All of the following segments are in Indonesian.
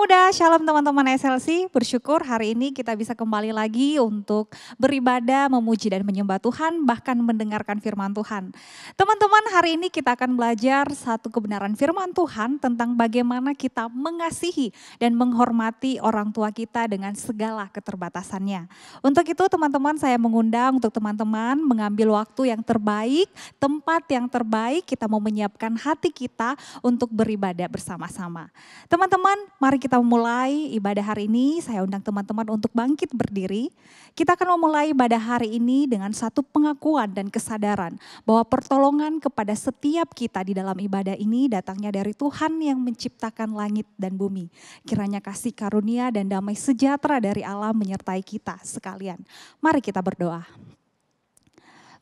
Muda, Shalom teman-teman SLC, bersyukur hari ini kita bisa kembali lagi untuk beribadah, memuji dan menyembah Tuhan, bahkan mendengarkan firman Tuhan. Teman-teman, hari ini kita akan belajar satu kebenaran firman Tuhan tentang bagaimana kita mengasihi dan menghormati orang tua kita dengan segala keterbatasannya. Untuk itu teman-teman, saya mengundang untuk teman-teman mengambil waktu yang terbaik, tempat yang terbaik, kita mau menyiapkan hati kita untuk beribadah bersama-sama. Teman-teman, mari kita memulai ibadah hari ini. Saya undang teman-teman untuk bangkit berdiri. Kita akan memulai ibadah hari ini dengan satu pengakuan dan kesadaran bahwa pertolongan kepada setiap kita di dalam ibadah ini datangnya dari Tuhan yang menciptakan langit dan bumi. Kiranya kasih karunia dan damai sejahtera dari Allah menyertai kita sekalian. Mari kita berdoa.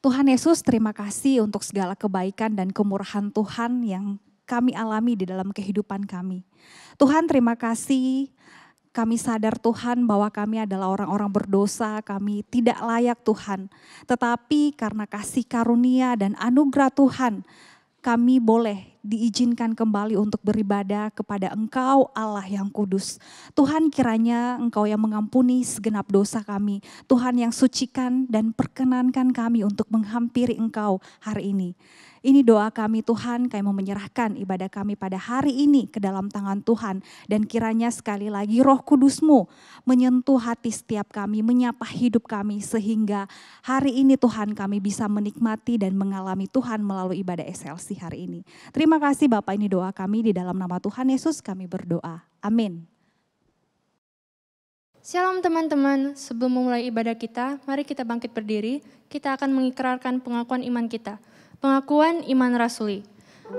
Tuhan Yesus, terima kasih untuk segala kebaikan dan kemurahan Tuhan yang kami alami di dalam kehidupan kami. Tuhan, terima kasih, kami sadar Tuhan bahwa kami adalah orang-orang berdosa, kami tidak layak Tuhan. Tetapi karena kasih karunia dan anugerah Tuhan, kami boleh diizinkan kembali untuk beribadah kepada Engkau Allah yang kudus. Tuhan, kiranya Engkau yang mengampuni segenap dosa kami. Tuhan yang sucikan dan perkenankan kami untuk menghampiri Engkau hari ini. Ini doa kami Tuhan, kami mau menyerahkan ibadah kami pada hari ini ke dalam tangan Tuhan. Dan kiranya sekali lagi Roh Kudus-Mu menyentuh hati setiap kami, menyapa hidup kami. Sehingga hari ini Tuhan kami bisa menikmati dan mengalami Tuhan melalui ibadah SLC hari ini. Terima kasih Bapak, ini doa kami di dalam nama Tuhan Yesus kami berdoa. Amin. Shalom teman-teman, sebelum memulai ibadah kita, mari kita bangkit berdiri. Kita akan mengikrarkan pengakuan iman kita. Pengakuan iman rasuli.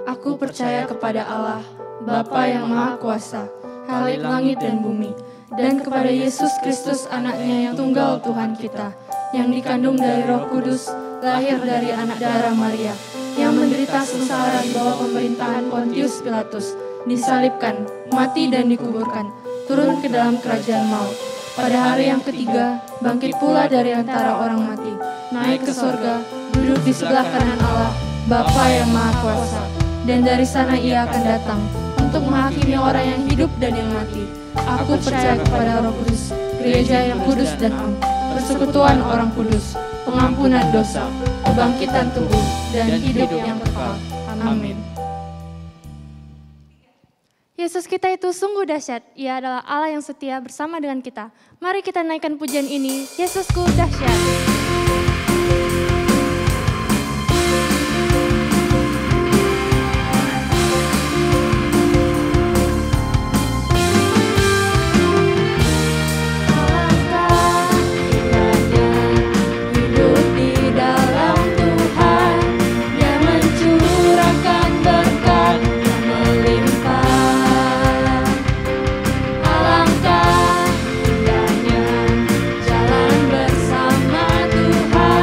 Aku percaya kepada Allah, Bapa yang Maha Kuasa, Khalik langit dan bumi, dan kepada Yesus Kristus anaknya yang tunggal Tuhan kita, yang dikandung dari Roh Kudus, lahir dari anak darah Maria, yang menderita sengsara di bawah pemerintahan Pontius Pilatus, disalibkan, mati dan dikuburkan, turun ke dalam kerajaan maut. Pada hari yang ketiga, bangkit pula dari antara orang mati, naik ke surga, duduk di sebelah kanan Allah, Bapa yang Maha Kuasa. Dan dari sana ia akan datang untuk menghakimi orang yang hidup dan yang mati. Aku percaya kepada Roh Kudus, gereja yang kudus dan am, persekutuan orang kudus, pengampunan dosa, kebangkitan tubuh, dan hidup yang kekal. Amin. Yesus kita itu sungguh dahsyat. Ia adalah Allah yang setia bersama dengan kita. Mari kita naikkan pujian ini, Yesusku dahsyat. Alangkah indahnya jalan bersama Tuhan.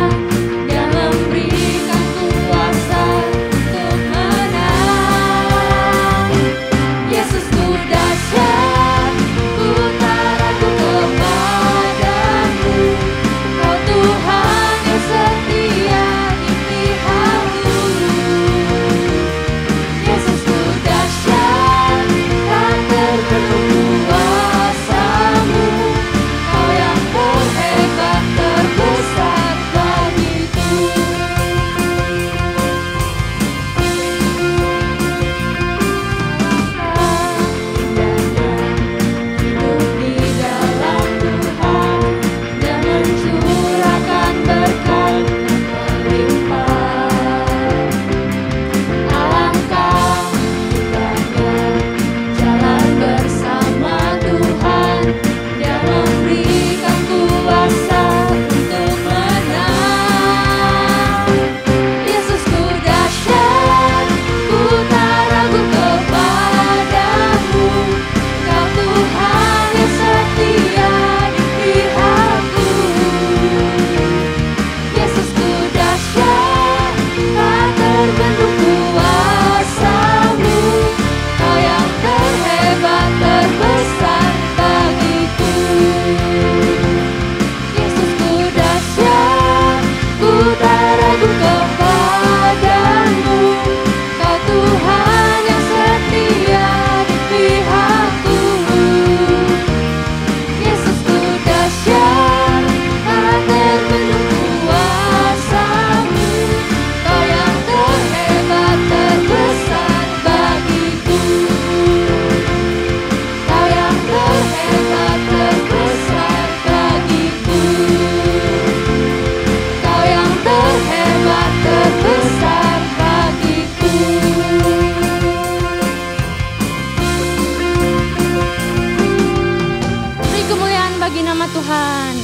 bagi nama Tuhan.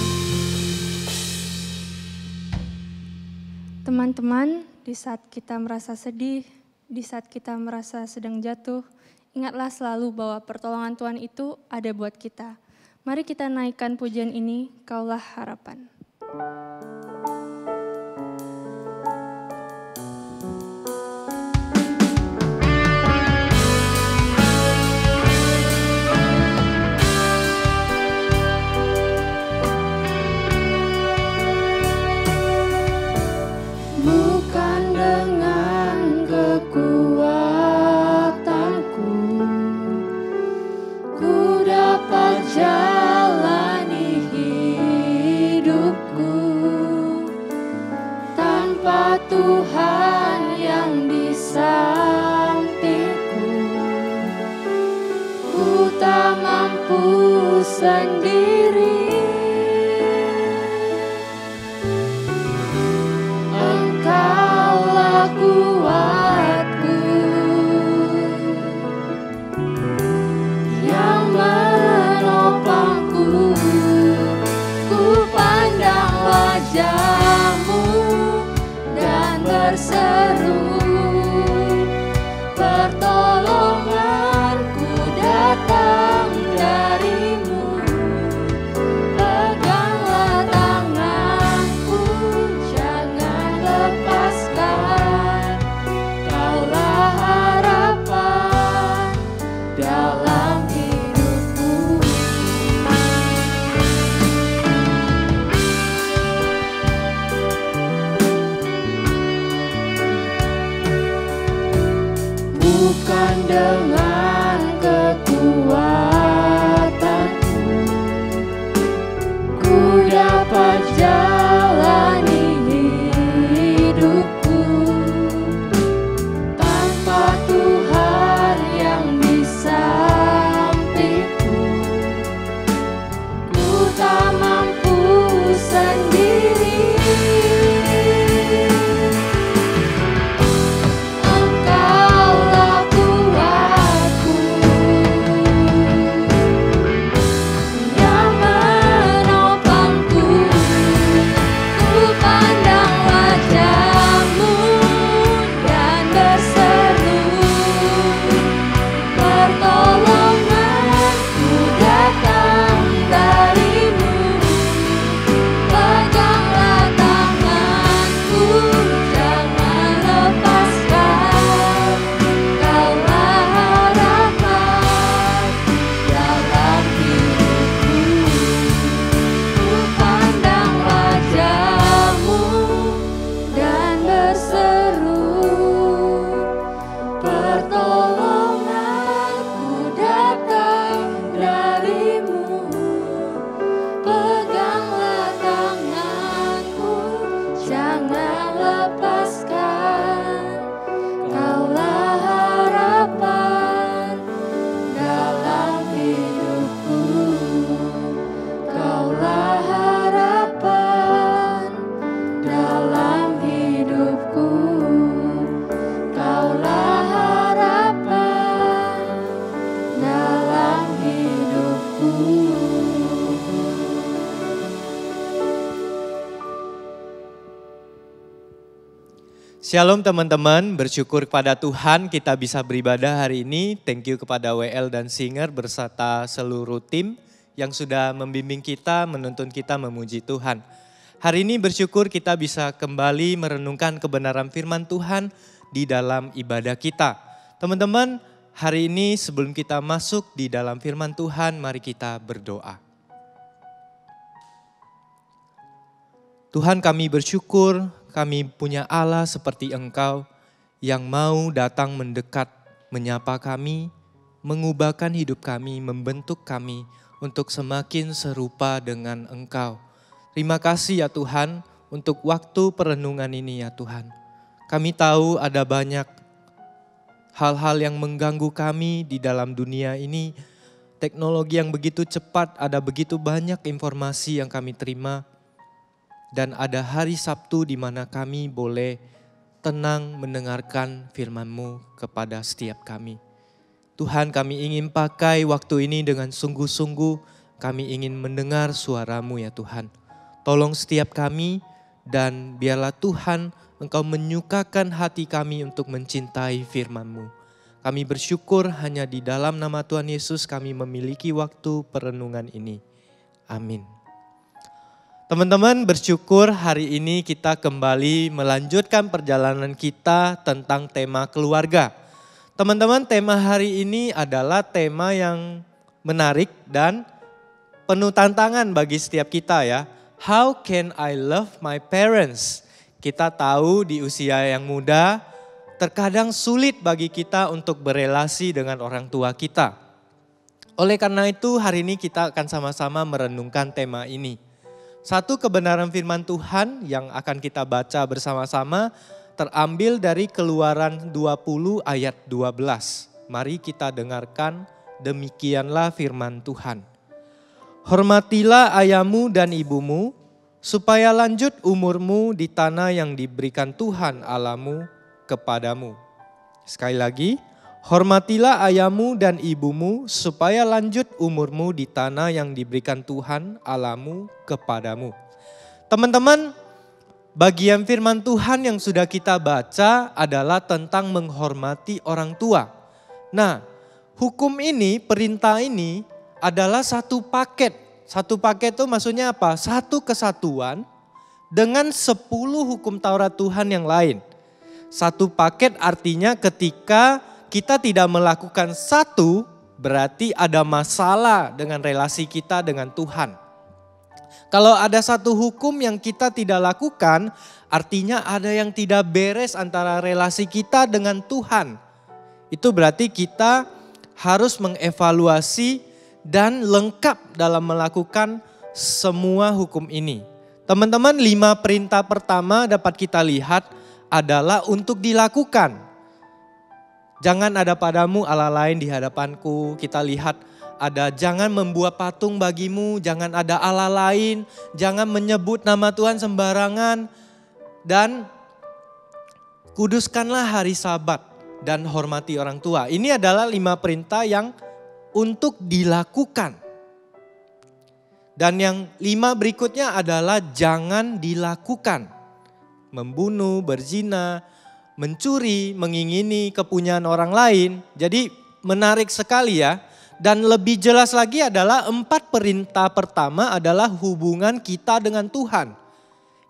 Teman-teman, di saat kita merasa sedih, di saat kita merasa sedang jatuh, ingatlah selalu bahwa pertolongan Tuhan itu ada buat kita. Mari kita naikkan pujian ini, Kaulah Harapan. Bukan dengan kekuatanku, ku dapat jalani hidupku. Tanpa Tuhan yang di sampingku, ku tak mampu sendiri. Engkaulah kuatku, yang menopangku. Ku pandang wajah-Mu dan berseru, pertolonganku datang dari-Mu. Peganglah tanganku, jangan lepaskan. Kaulah harapan dalam hidupku. Bukan dengan kekuatanku, ku dapat jalani hidupku. Tanpa Tuhan yang di sampingku, ku tak mampu sendiri. Engkaulah kuatku, yang menopangku. Ku pandang wajah-Mu dan berseru, pertolonganku datang dari-Mu. Peganglah tanganku, jangan lepaskan. Kaulah harapan dalam hidupku. Ku pandang wajah-Mu dan berseru, pertolonganku datang dari-Mu. Peganglah tanganku, jangan lepaskan. Kaulah harapan dalam hidupku. Kaulah harapan dalam hidupku. Kaulah harapan dalam hidupku. Shalom teman-teman, bersyukur kepada Tuhan kita bisa beribadah hari ini. Thank you kepada WL dan Singer berserta seluruh tim yang sudah membimbing kita, menuntun kita memuji Tuhan. Hari ini bersyukur kita bisa kembali merenungkan kebenaran firman Tuhan di dalam ibadah kita. Teman-teman, hari ini sebelum kita masuk di dalam firman Tuhan, mari kita berdoa. Tuhan, kami bersyukur kami punya Allah seperti Engkau yang mau datang mendekat, menyapa kami, mengubahkan hidup kami, membentuk kami untuk semakin serupa dengan Engkau. Terima kasih ya Tuhan untuk waktu perenungan ini ya Tuhan. Kami tahu ada banyak hal-hal yang mengganggu kami di dalam dunia ini. Teknologi yang begitu cepat, ada begitu banyak informasi yang kami terima. Dan ada hari Sabtu di mana kami boleh tenang mendengarkan firman-Mu kepada setiap kami. Tuhan, kami ingin pakai waktu ini dengan sungguh-sungguh Kami ingin mendengar suara-Mu ya Tuhan. Tolong setiap kami dan biarlah Tuhan Engkau menyukakan hati kami untuk mencintai firman-Mu. Kami bersyukur hanya di dalam nama Tuhan Yesus kami memiliki waktu perenungan ini. Amin. Teman-teman, bersyukur hari ini kita kembali melanjutkan perjalanan kita tentang tema keluarga. Teman-teman, tema hari ini adalah tema yang menarik dan penuh tantangan bagi setiap kita ya. How can I love my parents? Kita tahu di usia yang muda terkadang sulit bagi kita untuk berelasi dengan orang tua kita. Oleh karena itu hari ini kita akan sama-sama merenungkan tema ini. Satu kebenaran firman Tuhan yang akan kita baca bersama-sama terambil dari Keluaran 20 ayat 12. Mari kita dengarkan, demikianlah firman Tuhan. Hormatilah ayahmu dan ibumu, supaya lanjut umurmu di tanah yang diberikan Tuhan Allahmu kepadamu. Sekali lagi, hormatilah ayahmu dan ibumu supaya lanjut umurmu di tanah yang diberikan Tuhan Allahmu kepadamu. Teman-teman, bagian firman Tuhan yang sudah kita baca adalah tentang menghormati orang tua. Nah, hukum ini, perintah ini adalah satu paket. Satu paket itu maksudnya apa? Satu kesatuan dengan 10 hukum Taurat Tuhan yang lain. Satu paket artinya ketika kita tidak melakukan satu, berarti ada masalah dengan relasi kita dengan Tuhan. Kalau ada satu hukum yang kita tidak lakukan, artinya ada yang tidak beres antara relasi kita dengan Tuhan. Itu berarti kita harus mengevaluasi dan lengkap dalam melakukan semua hukum ini. Teman-teman, 5 perintah pertama dapat kita lihat adalah untuk dilakukan. Jangan ada padamu Allah lain di hadapanku. Kita lihat ada jangan membuat patung bagimu, jangan ada Allah lain, jangan menyebut nama Tuhan sembarangan. Dan kuduskanlah hari Sabat dan hormati orang tua. Ini adalah 5 perintah yang untuk dilakukan. Dan yang 5 berikutnya adalah jangan dilakukan. Membunuh, berzina, mencuri, mengingini kepunyaan orang lain. Jadi menarik sekali ya. Dan lebih jelas lagi adalah 4 perintah pertama adalah hubungan kita dengan Tuhan.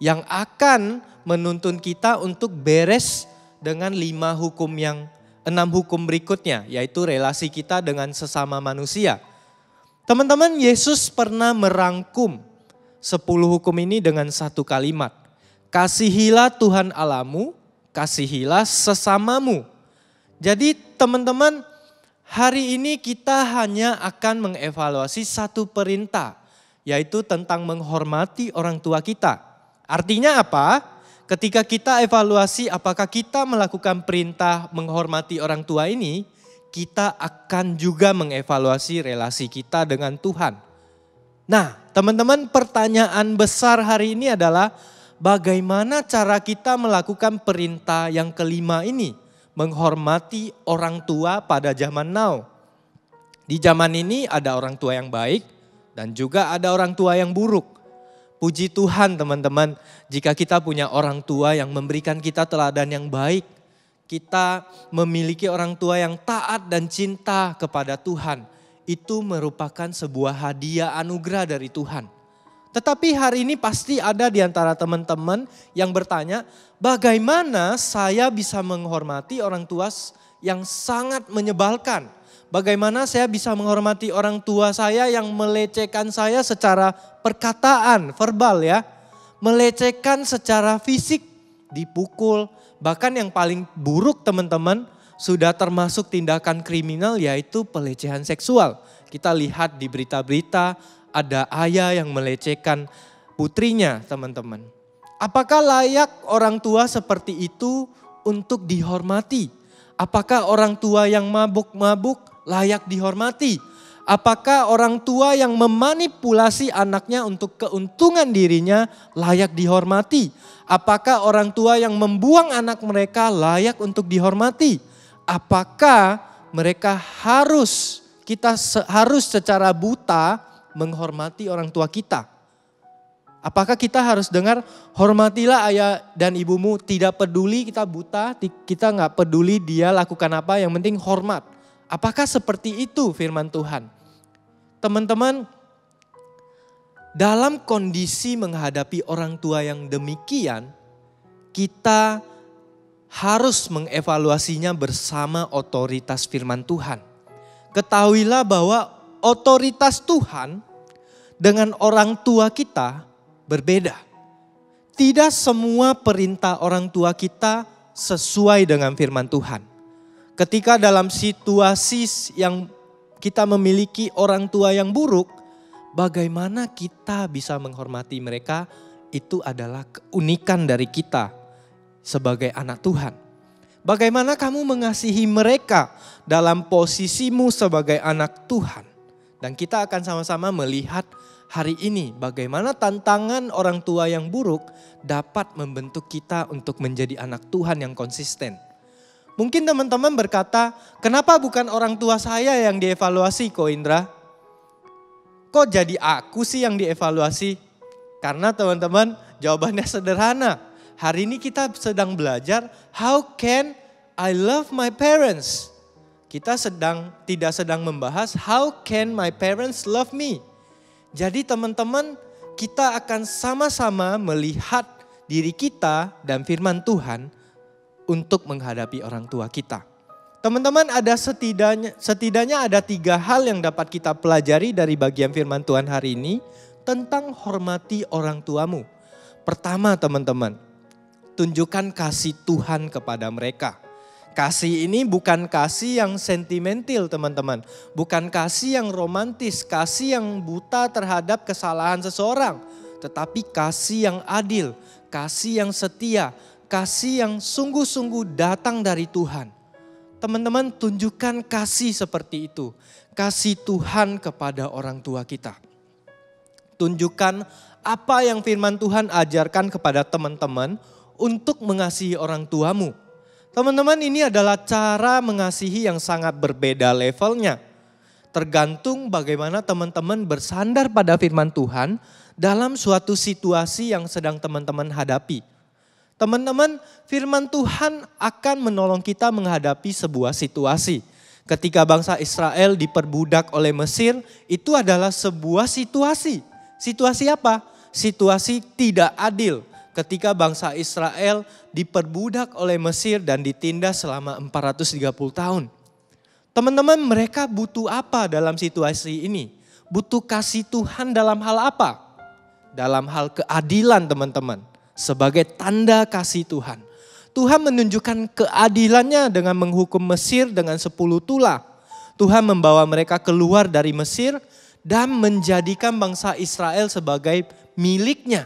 Yang akan menuntun kita untuk beres dengan 6 hukum berikutnya. Yaitu relasi kita dengan sesama manusia. Teman-teman, Yesus pernah merangkum 10 hukum ini dengan satu kalimat. Kasihilah Tuhan Allahmu, kasihilah sesamamu. Jadi teman-teman, hari ini kita hanya akan mengevaluasi satu perintah, yaitu tentang menghormati orang tua kita. Artinya apa? Ketika kita evaluasi apakah kita melakukan perintah menghormati orang tua ini, kita akan juga mengevaluasi relasi kita dengan Tuhan. Nah, teman-teman, pertanyaan besar hari ini adalah bagaimana cara kita melakukan perintah yang kelima ini, menghormati orang tua pada zaman now. Di zaman ini ada orang tua yang baik dan juga ada orang tua yang buruk. Puji Tuhan teman-teman, jika kita punya orang tua yang memberikan kita teladan yang baik, kita memiliki orang tua yang taat dan cinta kepada Tuhan, itu merupakan sebuah hadiah anugerah dari Tuhan. Tetapi hari ini pasti ada di antara teman-teman yang bertanya, bagaimana saya bisa menghormati orang tua yang sangat menyebalkan? Bagaimana saya bisa menghormati orang tua saya yang melecehkan saya secara perkataan, verbal ya. Melecehkan secara fisik, dipukul. Bahkan yang paling buruk teman-teman sudah termasuk tindakan kriminal yaitu pelecehan seksual. Kita lihat di berita-berita ada ayah yang melecehkan putrinya teman-teman. Apakah layak orang tua seperti itu untuk dihormati? Apakah orang tua yang mabuk-mabuk layak dihormati? Apakah orang tua yang memanipulasi anaknya untuk keuntungan dirinya layak dihormati? Apakah orang tua yang membuang anak mereka layak untuk dihormati? Apakah mereka harus secara buta menghormati orang tua kita? Apakah kita harus dengar, hormatilah ayah dan ibumu, tidak peduli kita buta, kita nggak peduli dia lakukan apa, yang penting hormat. Apakah seperti itu firman Tuhan? Teman-teman, dalam kondisi menghadapi orang tua yang demikian, kita harus mengevaluasinya bersama otoritas firman Tuhan. Ketahuilah bahwa otoritas Tuhan dengan orang tua kita berbeda. Tidak semua perintah orang tua kita sesuai dengan firman Tuhan. Ketika dalam situasi yang kita memiliki orang tua yang buruk, bagaimana kita bisa menghormati mereka, itu adalah keunikan dari kita sebagai anak Tuhan. Bagaimana kamu mengasihi mereka dalam posisimu sebagai anak Tuhan. Dan kita akan sama-sama melihat hari ini bagaimana tantangan orang tua yang buruk dapat membentuk kita untuk menjadi anak Tuhan yang konsisten. Mungkin teman-teman berkata, kenapa bukan orang tua saya yang dievaluasi, Ko Indra? Kok jadi aku sih yang dievaluasi? Karena teman-teman, jawabannya sederhana. Hari ini kita sedang belajar, how can I love my parents? Kita tidak sedang membahas, how can my parents love me? Jadi teman-teman, kita akan sama-sama melihat diri kita dan firman Tuhan untuk menghadapi orang tua kita. Teman-teman, ada setidaknya ada 3 hal yang dapat kita pelajari dari bagian firman Tuhan hari ini tentang hormati orang tuamu. Pertama teman-teman, tunjukkan kasih Tuhan kepada mereka. Kasih ini bukan kasih yang sentimental teman-teman. Bukan kasih yang romantis, kasih yang buta terhadap kesalahan seseorang. Tetapi kasih yang adil, kasih yang setia, kasih yang sungguh-sungguh datang dari Tuhan. Teman-teman, tunjukkan kasih seperti itu. Kasih Tuhan kepada orang tua kita. Tunjukkan apa yang firman Tuhan ajarkan kepada teman-teman untuk mengasihi orang tuamu. Teman-teman, ini adalah cara mengasihi yang sangat berbeda levelnya. Tergantung bagaimana teman-teman bersandar pada firman Tuhan dalam suatu situasi yang sedang teman-teman hadapi. Teman-teman, firman Tuhan akan menolong kita menghadapi sebuah situasi. Ketika bangsa Israel diperbudak oleh Mesir, itu adalah sebuah situasi. Situasi apa? Situasi tidak adil. Ketika bangsa Israel diperbudak oleh Mesir dan ditindas selama 430 tahun. Teman-teman, mereka butuh apa dalam situasi ini? Butuh kasih Tuhan dalam hal apa? Dalam hal keadilan teman-teman. Sebagai tanda kasih Tuhan. Tuhan menunjukkan keadilannya dengan menghukum Mesir dengan 10 tulah. Tuhan membawa mereka keluar dari Mesir dan menjadikan bangsa Israel sebagai miliknya.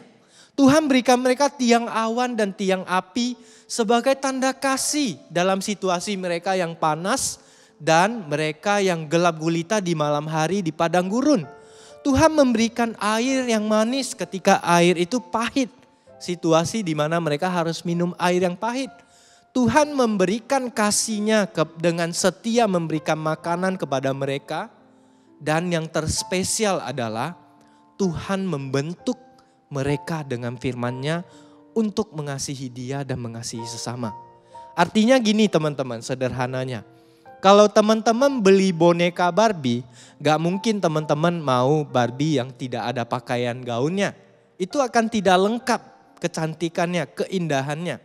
Tuhan berikan mereka tiang awan dan tiang api sebagai tanda kasih dalam situasi mereka yang panas dan mereka yang gelap gulita di malam hari di padang gurun. Tuhan memberikan air yang manis ketika air itu pahit. Situasi di mana mereka harus minum air yang pahit. Tuhan memberikan kasih-Nya dengan setia memberikan makanan kepada mereka. Dan yang terspesial adalah Tuhan membentuk mereka dengan firman-Nya untuk mengasihi dia dan mengasihi sesama. Artinya gini teman-teman, sederhananya. Kalau teman-teman beli boneka Barbie, gak mungkin teman-teman mau Barbie yang tidak ada pakaian gaunnya. Itu akan tidak lengkap kecantikannya, keindahannya.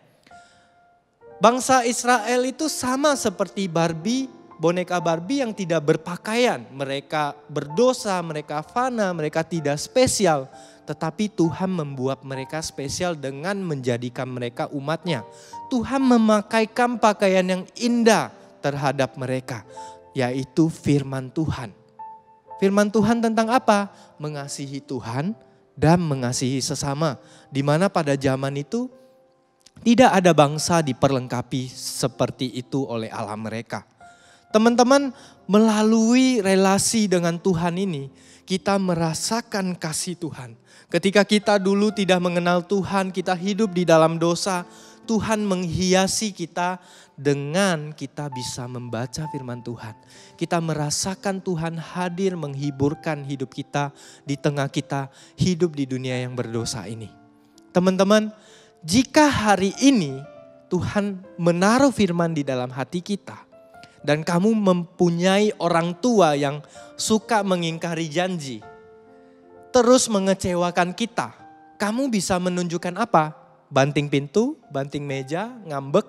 Bangsa Israel itu sama seperti Barbie, boneka Barbie yang tidak berpakaian. Mereka berdosa, mereka fana, mereka tidak spesial. Tetapi Tuhan membuat mereka spesial dengan menjadikan mereka umatnya. Tuhan memakaikan pakaian yang indah terhadap mereka. Yaitu firman Tuhan. Firman Tuhan tentang apa? Mengasihi Tuhan dan mengasihi sesama. Di mana pada zaman itu tidak ada bangsa diperlengkapi seperti itu oleh Allah mereka. Teman-teman, melalui relasi dengan Tuhan ini, kita merasakan kasih Tuhan. Ketika kita dulu tidak mengenal Tuhan, kita hidup di dalam dosa, Tuhan menghiasi kita dengan kita bisa membaca firman Tuhan. Kita merasakan Tuhan hadir menghiburkan hidup kita di tengah kita hidup di dunia yang berdosa ini. Teman-teman, jika hari ini Tuhan menaruh firman di dalam hati kita, dan kamu mempunyai orang tua yang suka mengingkari janji, terus mengecewakan kita, kamu bisa menunjukkan apa? Banting pintu, banting meja, ngambek,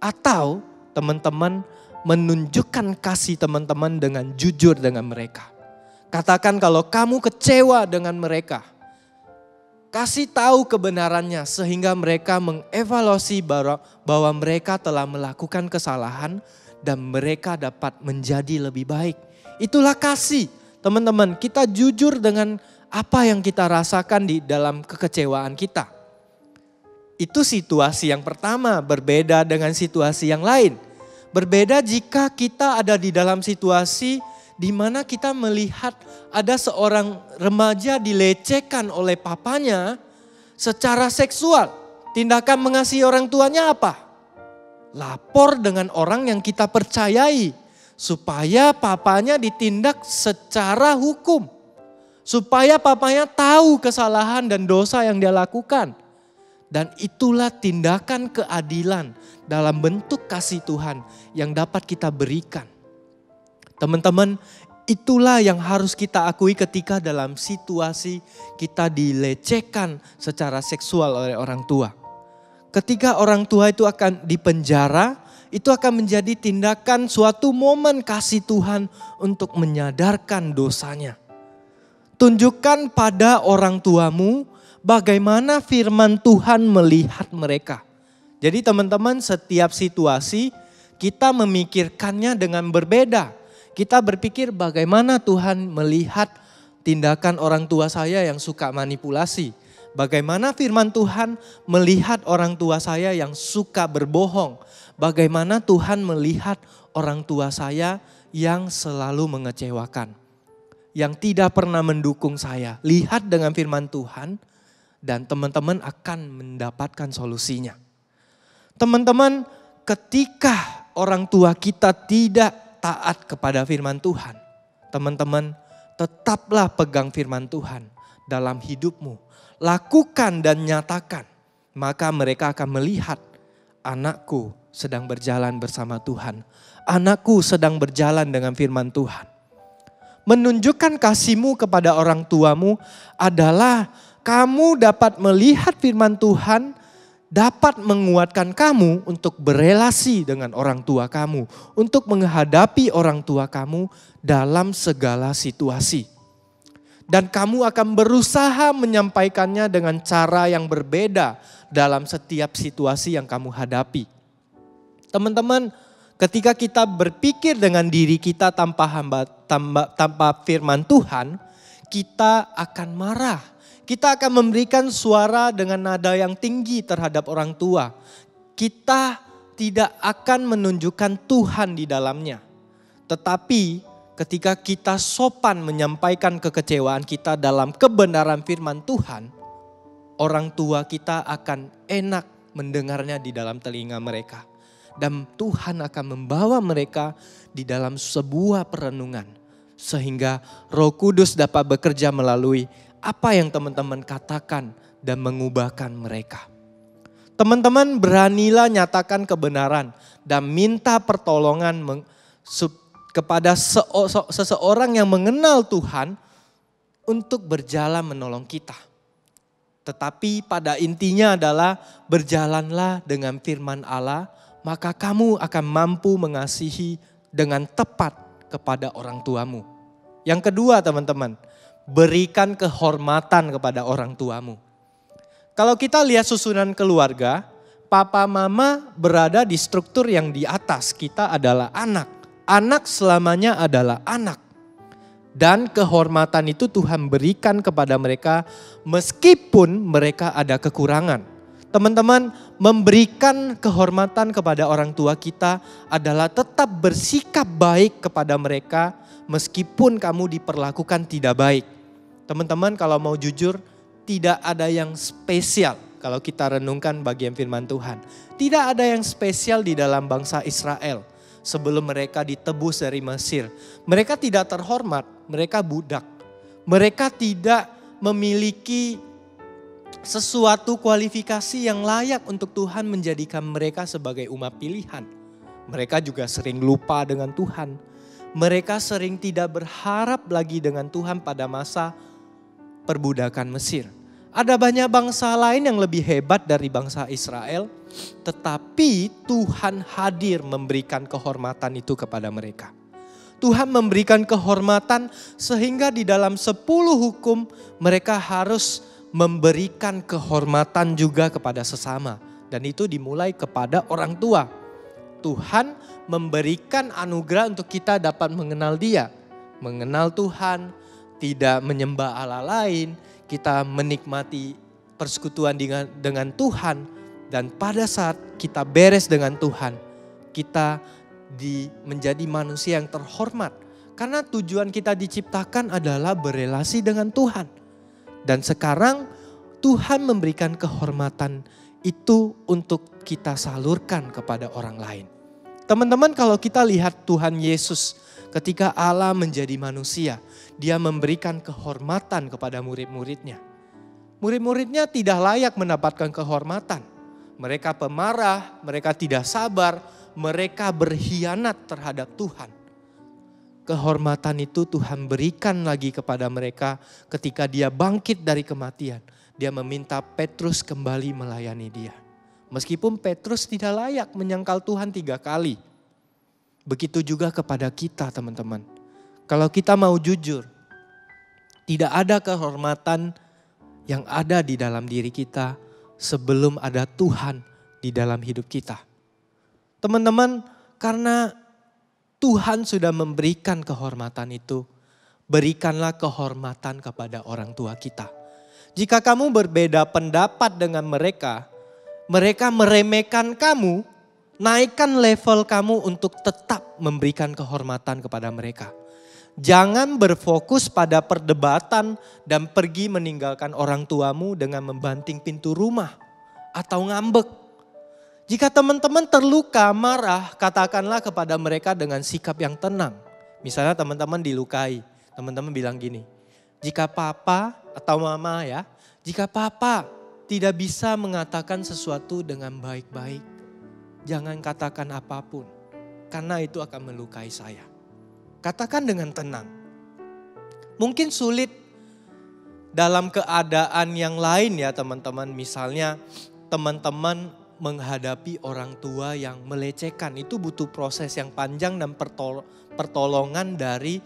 atau teman-teman menunjukkan kasih teman-teman dengan jujur dengan mereka. Katakan kalau kamu kecewa dengan mereka, kasih tahu kebenarannya sehingga mereka mengevaluasi bahwa mereka telah melakukan kesalahan dan mereka dapat menjadi lebih baik. Itulah kasih, teman-teman. Kita jujur dengan apa yang kita rasakan di dalam kekecewaan kita. Itu situasi yang pertama, berbeda dengan situasi yang lain. Berbeda jika kita ada di dalam situasi di mana kita melihat ada seorang remaja dilecehkan oleh papanya secara seksual. Tindakan mengasihi orang tuanya apa? Lapor dengan orang yang kita percayai supaya papanya ditindak secara hukum. Supaya papanya tahu kesalahan dan dosa yang dia lakukan. Dan itulah tindakan keadilan dalam bentuk kasih Tuhan yang dapat kita berikan. Teman-teman, itulah yang harus kita akui ketika dalam situasi kita dilecehkan secara seksual oleh orang tua. Ketika orang tua itu akan dipenjara, itu akan menjadi tindakan suatu momen kasih Tuhan untuk menyadarkan dosanya. Tunjukkan pada orang tuamu bagaimana firman Tuhan melihat mereka. Jadi teman-teman, setiap situasi kita memikirkannya dengan berbeda. Kita berpikir bagaimana Tuhan melihat tindakan orang tua saya yang suka manipulasi. Bagaimana firman Tuhan melihat orang tua saya yang suka berbohong. Bagaimana Tuhan melihat orang tua saya yang selalu mengecewakan. Yang tidak pernah mendukung saya. Lihat dengan firman Tuhan. Dan teman-teman akan mendapatkan solusinya. Teman-teman, ketika orang tua kita tidak taat kepada firman Tuhan, teman-teman tetaplah pegang firman Tuhan dalam hidupmu. Lakukan dan nyatakan, maka mereka akan melihat anakku sedang berjalan bersama Tuhan. Anakku sedang berjalan dengan firman Tuhan. Menunjukkan kasihmu kepada orang tuamu adalah kamu dapat melihat firman Tuhan, dapat menguatkan kamu untuk berelasi dengan orang tua kamu, untuk menghadapi orang tua kamu dalam segala situasi. Dan kamu akan berusaha menyampaikannya dengan cara yang berbeda dalam setiap situasi yang kamu hadapi. Teman-teman, ketika kita berpikir dengan diri kita tanpa firman Tuhan, kita akan marah. Kita akan memberikan suara dengan nada yang tinggi terhadap orang tua. Kita tidak akan menunjukkan Tuhan di dalamnya. Tetapi ketika kita sopan menyampaikan kekecewaan kita dalam kebenaran firman Tuhan, orang tua kita akan enak mendengarnya di dalam telinga mereka. Dan Tuhan akan membawa mereka di dalam sebuah perenungan. Sehingga Roh Kudus dapat bekerja melalui apa yang teman-teman katakan dan mengubahkan mereka. Teman-teman, beranilah nyatakan kebenaran dan minta pertolongan kepada seseorang yang mengenal Tuhan untuk berjalan menolong kita. Tetapi pada intinya adalah berjalanlah dengan firman Allah, maka kamu akan mampu mengasihi dengan tepat kepada orang tuamu. Yang kedua, teman-teman, berikan kehormatan kepada orang tuamu. Kalau kita lihat susunan keluarga, papa mama berada di struktur yang di atas. Kita adalah anak. Anak selamanya adalah anak. Dan kehormatan itu Tuhan berikan kepada mereka meskipun mereka ada kekurangan. Teman-teman, memberikan kehormatan kepada orang tua kita adalah tetap bersikap baik kepada mereka meskipun kamu diperlakukan tidak baik. Teman-teman, kalau mau jujur, tidak ada yang spesial kalau kita renungkan bagian firman Tuhan. Tidak ada yang spesial di dalam bangsa Israel sebelum mereka ditebus dari Mesir. Mereka tidak terhormat, mereka budak. Mereka tidak memiliki sesuatu kualifikasi yang layak untuk Tuhan menjadikan mereka sebagai umat pilihan. Mereka juga sering lupa dengan Tuhan. Mereka sering tidak berharap lagi dengan Tuhan pada masa perbudakan Mesir. Ada banyak bangsa lain yang lebih hebat dari bangsa Israel, tetapi Tuhan hadir memberikan kehormatan itu kepada mereka. Tuhan memberikan kehormatan sehingga di dalam 10 hukum mereka harus memberikan kehormatan juga kepada sesama. Dan itu dimulai kepada orang tua. Tuhan memberikan anugerah untuk kita dapat mengenal Dia. Mengenal Tuhan, tidak menyembah Allah lain. Kita menikmati persekutuan dengan Tuhan. Dan pada saat kita beres dengan Tuhan, kita menjadi manusia yang terhormat. Karena tujuan kita diciptakan adalah berelasi dengan Tuhan. Dan sekarang Tuhan memberikan kehormatan itu untuk kita salurkan kepada orang lain. Teman-teman, kalau kita lihat Tuhan Yesus ketika Allah menjadi manusia, Dia memberikan kehormatan kepada murid-muridnya. Murid-muridnya tidak layak mendapatkan kehormatan. Mereka pemarah, mereka tidak sabar, mereka berkhianat terhadap Tuhan. Kehormatan itu Tuhan berikan lagi kepada mereka ketika Dia bangkit dari kematian. Dia meminta Petrus kembali melayani Dia. Meskipun Petrus tidak layak menyangkal Tuhan 3 kali. Begitu juga kepada kita, teman-teman. Kalau kita mau jujur, tidak ada kehormatan yang ada di dalam diri kita sebelum ada Tuhan di dalam hidup kita. Teman-teman, karena Tuhan sudah memberikan kehormatan itu, berikanlah kehormatan kepada orang tua kita. Jika kamu berbeda pendapat dengan mereka, mereka meremehkan kamu, naikkan level kamu untuk tetap memberikan kehormatan kepada mereka. Jangan berfokus pada perdebatan dan pergi meninggalkan orang tuamu dengan membanting pintu rumah atau ngambek. Jika teman-teman terluka, marah, katakanlah kepada mereka dengan sikap yang tenang. Misalnya teman-teman dilukai, teman-teman bilang gini, jika papa atau mama ya, jika papa tidak bisa mengatakan sesuatu dengan baik-baik, jangan katakan apapun, karena itu akan melukai saya. Katakan dengan tenang. Mungkin sulit dalam keadaan yang lain ya teman-teman. Misalnya teman-teman menghadapi orang tua yang melecehkan. Itu butuh proses yang panjang dan pertolongan dari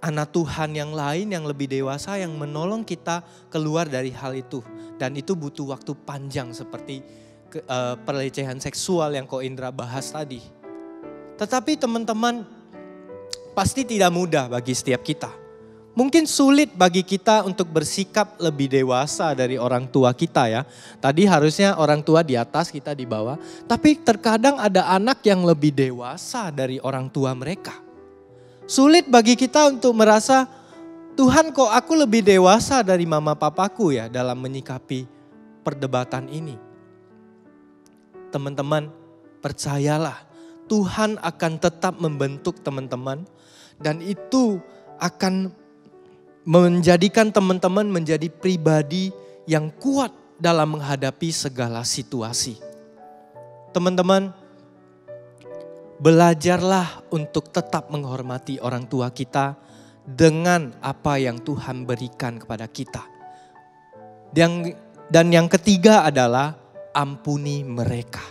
anak Tuhan yang lain yang lebih dewasa yang menolong kita keluar dari hal itu. Dan itu butuh waktu panjang seperti pelecehan seksual yang Ko Indra bahas tadi. Tetapi teman-teman, pasti tidak mudah bagi setiap kita. Mungkin sulit bagi kita untuk bersikap lebih dewasa dari orang tua kita ya. Tadi harusnya orang tua di atas, kita di bawah. Tapi terkadang ada anak yang lebih dewasa dari orang tua mereka. Sulit bagi kita untuk merasa, Tuhan kok aku lebih dewasa dari mama papaku ya dalam menyikapi perdebatan ini. Teman-teman, percayalah Tuhan akan tetap membentuk teman-teman. Dan itu akan menjadikan teman-teman menjadi pribadi yang kuat dalam menghadapi segala situasi. Teman-teman, belajarlah untuk tetap menghormati orang tua kita dengan apa yang Tuhan berikan kepada kita. Dan yang ketiga adalah ampuni mereka.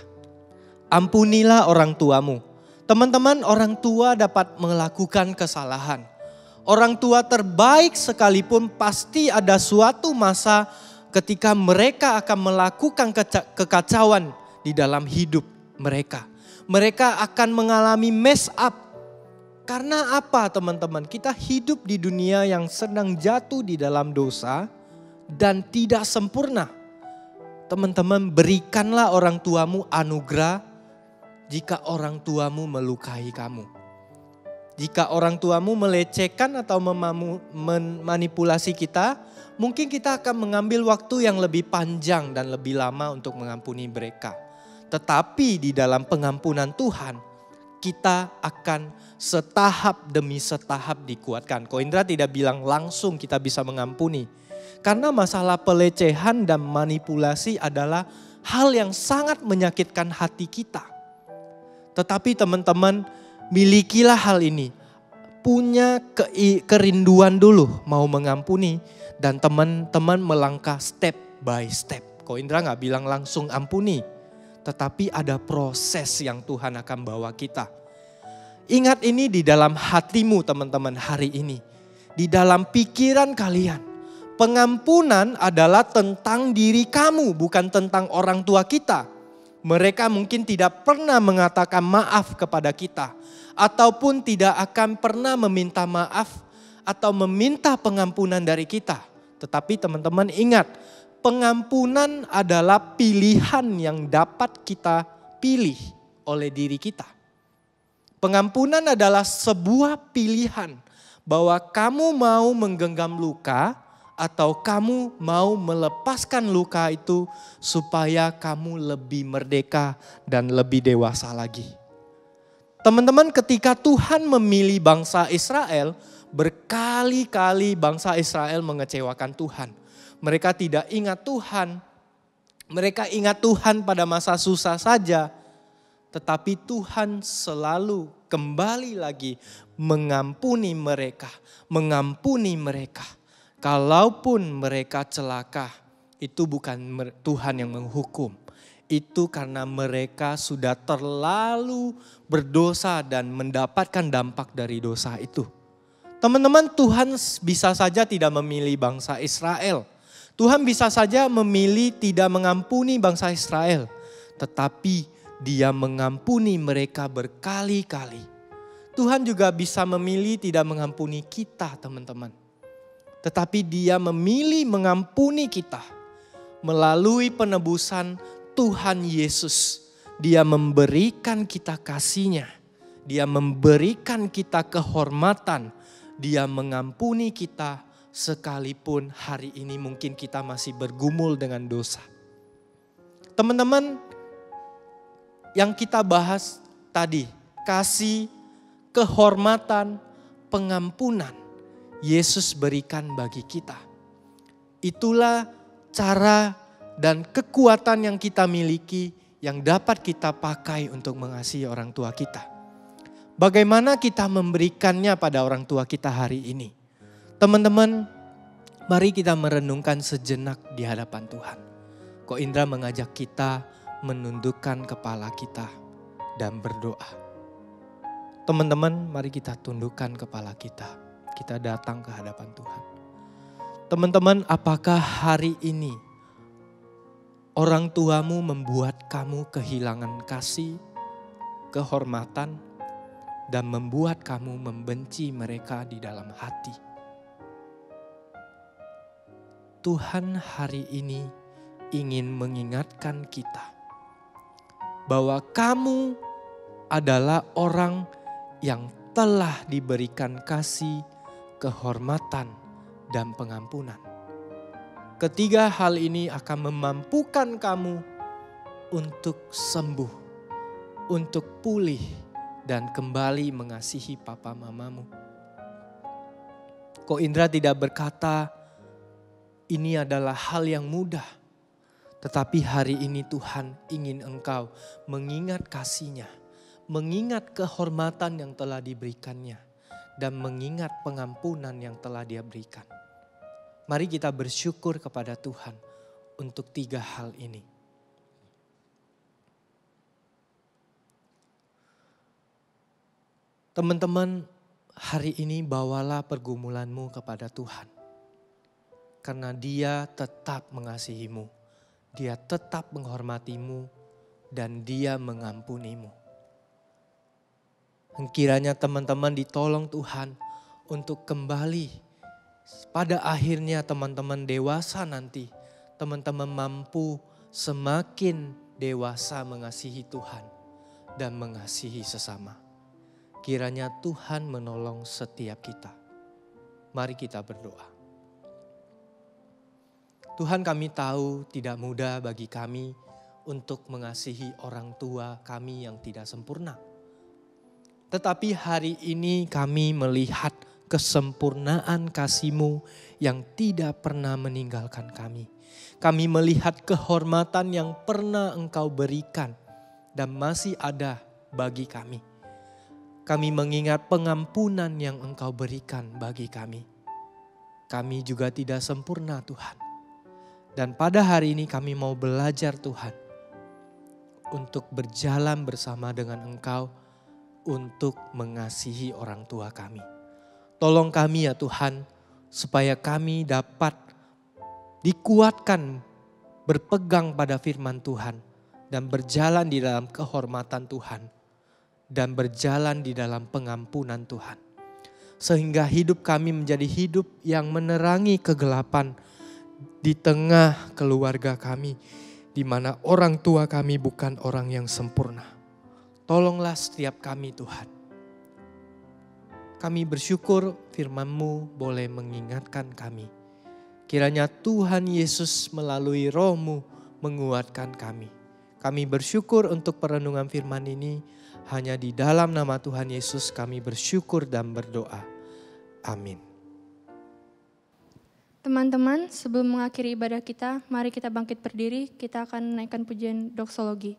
Ampunilah orang tuamu. Teman-teman, orang tua dapat melakukan kesalahan. Orang tua terbaik sekalipun pasti ada suatu masa ketika mereka akan melakukan kekacauan di dalam hidup mereka. Mereka akan mengalami mess up. Karena apa teman-teman? Kita hidup di dunia yang sedang jatuh di dalam dosa dan tidak sempurna. Teman-teman, berikanlah orang tuamu anugerah jika orang tuamu melukai kamu. Jika orang tuamu melecehkan atau memanipulasi kita, mungkin kita akan mengambil waktu yang lebih panjang dan lebih lama untuk mengampuni mereka. Tetapi di dalam pengampunan Tuhan, kita akan setahap demi setahap dikuatkan. Ko Indra tidak bilang langsung kita bisa mengampuni. Karena masalah pelecehan dan manipulasi adalah hal yang sangat menyakitkan hati kita. Tetapi teman-teman, milikilah hal ini. Punya kerinduan dulu mau mengampuni. Dan teman-teman melangkah step by step. Ko Indra gak bilang langsung ampuni. Tetapi ada proses yang Tuhan akan bawa kita. Ingat ini di dalam hatimu teman-teman hari ini. Di dalam pikiran kalian. Pengampunan adalah tentang diri kamu, bukan tentang orang tua kita. Mereka mungkin tidak pernah mengatakan maaf kepada kita. Ataupun tidak akan pernah meminta maaf atau meminta pengampunan dari kita. Tetapi teman-teman ingat, pengampunan adalah pilihan yang dapat kita pilih oleh diri kita. Pengampunan adalah sebuah pilihan bahwa kamu mau menggenggam luka atau kamu mau melepaskan luka itu supaya kamu lebih merdeka dan lebih dewasa lagi. Teman-teman, ketika Tuhan memilih bangsa Israel, berkali-kali bangsa Israel mengecewakan Tuhan. Mereka tidak ingat Tuhan. Mereka ingat Tuhan pada masa susah saja. Tetapi Tuhan selalu kembali lagi mengampuni mereka. Mengampuni mereka. Kalaupun mereka celaka, itu bukan Tuhan yang menghukum. Itu karena mereka sudah terlalu berdosa dan mendapatkan dampak dari dosa itu. Teman-teman, Tuhan bisa saja tidak memilih bangsa Israel. Tuhan bisa saja memilih tidak mengampuni bangsa Israel. Tetapi Dia mengampuni mereka berkali-kali. Tuhan juga bisa memilih tidak mengampuni kita, teman-teman. Tetapi Dia memilih mengampuni kita melalui penebusan Tuhan Yesus. Dia memberikan kita kasih-Nya. Dia memberikan kita kehormatan. Dia mengampuni kita sekalipun hari ini mungkin kita masih bergumul dengan dosa. Teman-teman, yang kita bahas tadi, kasih, kehormatan, pengampunan. Yesus berikan bagi kita. Itulah cara dan kekuatan yang kita miliki yang dapat kita pakai untuk mengasihi orang tua kita. Bagaimana kita memberikannya pada orang tua kita hari ini? Teman-teman, mari kita merenungkan sejenak di hadapan Tuhan. Ko Indra mengajak kita menundukkan kepala kita dan berdoa. Teman-teman, mari kita tundukkan kepala kita. Kita datang ke hadapan Tuhan. Teman-teman, apakah hari ini orang tuamu membuat kamu kehilangan kasih, kehormatan, dan membuat kamu membenci mereka di dalam hati? Tuhan hari ini ingin mengingatkan kita bahwa kamu adalah orang yang telah diberikan kasih, kehormatan, dan pengampunan. Ketiga hal ini akan memampukan kamu untuk sembuh, untuk pulih, dan kembali mengasihi papa mamamu. Ko Indra tidak berkata ini adalah hal yang mudah. Tetapi hari ini Tuhan ingin engkau mengingat kasih-Nya, mengingat kehormatan yang telah diberikannya, dan mengingat pengampunan yang telah Dia berikan. Mari kita bersyukur kepada Tuhan untuk 3 hal ini. Teman-teman, hari ini bawalah pergumulanmu kepada Tuhan. Karena Dia tetap mengasihimu, Dia tetap menghormatimu, dan Dia mengampunimu. Kiranya teman-teman ditolong Tuhan untuk kembali. Pada akhirnya teman-teman dewasa nanti, teman-teman mampu semakin dewasa mengasihi Tuhan dan mengasihi sesama. Kiranya Tuhan menolong setiap kita. Mari kita berdoa. Tuhan, kami tahu tidak mudah bagi kami untuk mengasihi orang tua kami yang tidak sempurna. Tetapi hari ini kami melihat kesempurnaan kasih-Mu yang tidak pernah meninggalkan kami. Kami melihat kehormatan yang pernah Engkau berikan dan masih ada bagi kami. Kami mengingat pengampunan yang Engkau berikan bagi kami. Kami juga tidak sempurna, Tuhan. Dan pada hari ini kami mau belajar, Tuhan, untuk berjalan bersama dengan Engkau untuk mengasihi orang tua kami. Tolong kami ya Tuhan, supaya kami dapat dikuatkan berpegang pada firman Tuhan dan berjalan di dalam kehormatan Tuhan dan berjalan di dalam pengampunan Tuhan. Sehingga hidup kami menjadi hidup yang menerangi kegelapan di tengah keluarga kami, di mana orang tua kami bukan orang yang sempurna. Tolonglah setiap kami Tuhan. Kami bersyukur firman-Mu boleh mengingatkan kami. Kiranya Tuhan Yesus melalui Roh-Mu menguatkan kami. Kami bersyukur untuk perenungan firman ini. Hanya di dalam nama Tuhan Yesus kami bersyukur dan berdoa. Amin. Teman-teman, sebelum mengakhiri ibadah kita, mari kita bangkit berdiri, kita akan menaikkan pujian doksologi.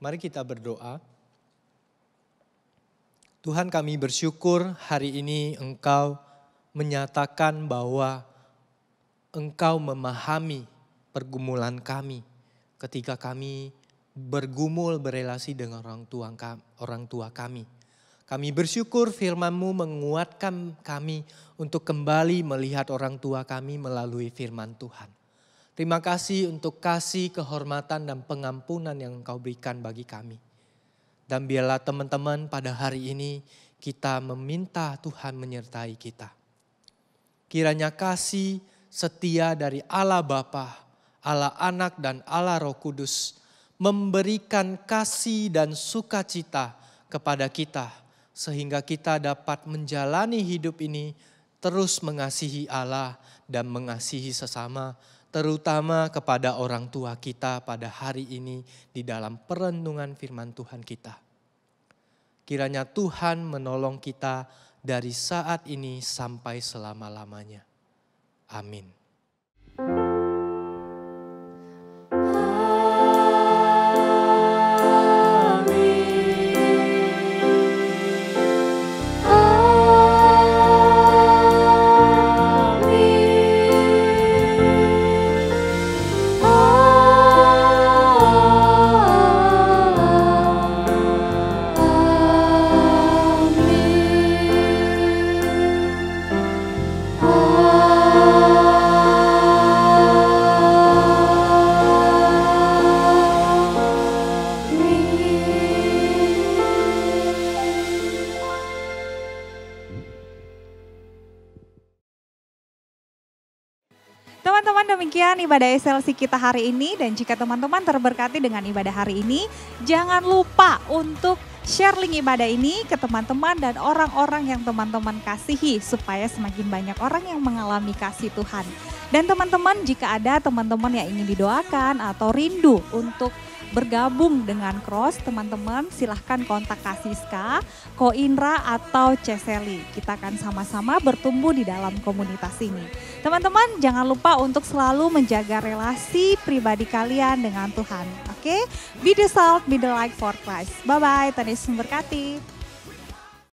Mari kita berdoa. Tuhan, kami bersyukur hari ini Engkau menyatakan bahwa Engkau memahami pergumulan kami ketika kami bergumul berelasi dengan orang tua kami. Kami bersyukur firman-Mu menguatkan kami untuk kembali melihat orang tua kami melalui firman Tuhan. Terima kasih untuk kasih, kehormatan, dan pengampunan yang Engkau berikan bagi kami. Dan biarlah teman-teman pada hari ini kita meminta Tuhan menyertai kita. Kiranya kasih setia dari Allah Bapa, Allah Anak, dan Allah Roh Kudus memberikan kasih dan sukacita kepada kita, sehingga kita dapat menjalani hidup ini terus mengasihi Allah dan mengasihi sesama, terutama kepada orang tua kita pada hari ini di dalam perenungan firman Tuhan kita. Kiranya Tuhan menolong kita dari saat ini sampai selama-lamanya. Amin. Teman-teman, demikian ibadah SLC kita hari ini, dan jika teman-teman terberkati dengan ibadah hari ini, jangan lupa untuk share link ibadah ini ke teman-teman dan orang-orang yang teman-teman kasihi supaya semakin banyak orang yang mengalami kasih Tuhan. Dan teman-teman, jika ada teman-teman yang ingin didoakan atau rindu untuk bergabung dengan Cross, teman-teman silahkan kontak Kak Siska, Ko Indra atau Ceseli. Kita akan sama-sama bertumbuh di dalam komunitas ini. Teman-teman jangan lupa untuk selalu menjaga relasi pribadi kalian dengan Tuhan. Oke? Be the salt, be the light for Christ. Bye-bye, Tuhan Yesus memberkati.